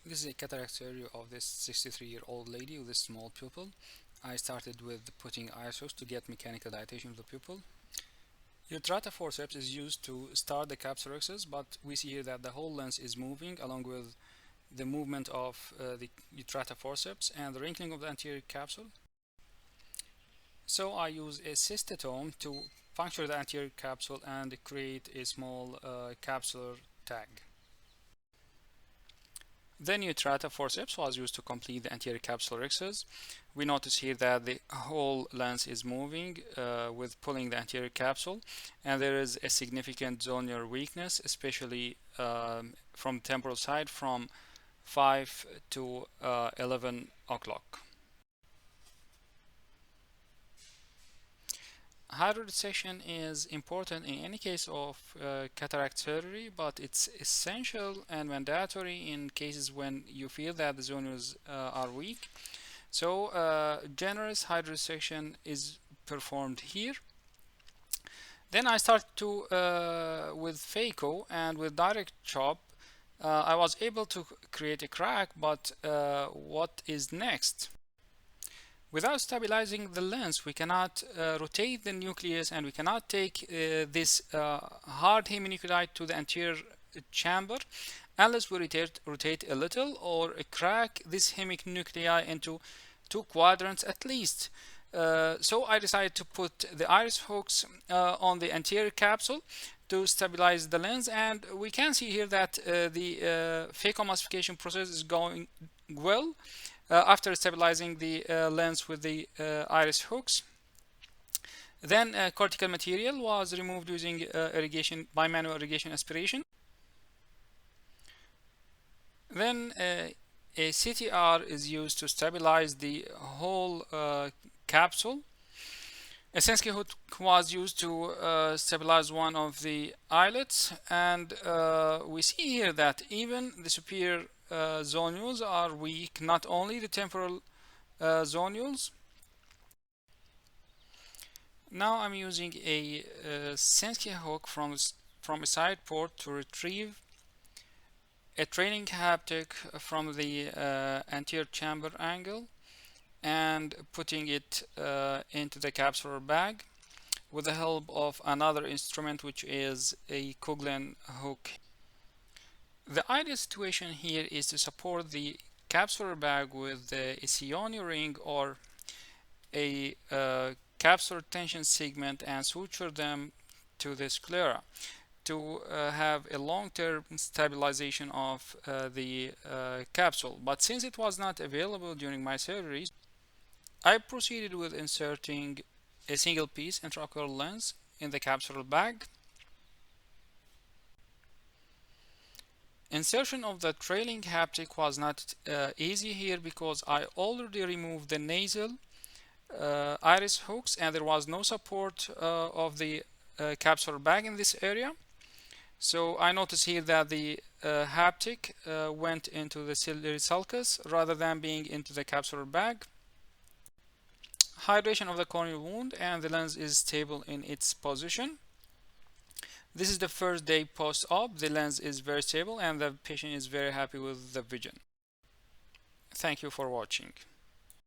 This is a cataract surgery of this 63-year-old lady with a small pupil. I started with putting ISOs to get mechanical dilatation of the pupil. Utrata forceps is used to start the capsulorhexis, but we see here that the whole lens is moving along with the movement of the utrata forceps and the wrinkling of the anterior capsule. So I use a cystotome to puncture the anterior capsule and create a small capsular tag. The utrata forceps was used to complete the anterior capsulorhexis. We notice here that the whole lens is moving with pulling the anterior capsule, and there is a significant zonular weakness, especially from the temporal side from 5 to 11 o'clock. Hydroresection is important in any case of cataract surgery, but it's essential and mandatory in cases when you feel that the zonulars are weak. So generous hydroresection is performed here. Then I start to with phaco, and with direct chop I was able to create a crack, but what is next? Without stabilizing the lens, we cannot rotate the nucleus, and we cannot take this hard heminuclei to the anterior chamber unless we rotate a little or crack this heminuclei into 2 quadrants at least. So I decided to put the iris hooks on the anterior capsule to stabilize the lens, and we can see here that the phacoemulsification process is going well. After stabilizing the lens with the iris hooks, then cortical material was removed using irrigation by manual irrigation aspiration. Then a CTR is used to stabilize the whole capsule. A Senski hook was used to stabilize one of the eyelets, and we see here that even the superior zonules are weak, not only the temporal zonules. Now I'm using a Senski hook from a side port to retrieve a trailing haptic from the anterior chamber angle and putting it into the capsular bag with the help of another instrument, which is a Coughlin hook. The ideal situation here is to support the capsular bag with a Sioni ring or a capsular tension segment and suture them to the sclera to have a long-term stabilization of the capsule. But since it was not available during my surgeries, I proceeded with inserting a single piece intraocular lens in the capsular bag. Insertion of the trailing haptic was not easy here because I already removed the nasal iris hooks and there was no support of the capsular bag in this area. So I notice here that the haptic went into the ciliary sulcus rather than being into the capsular bag. Hydration of the corneal wound, and the lens is stable in its position. This is the first day post-op. The lens is very stable and the patient is very happy with the vision. Thank you for watching.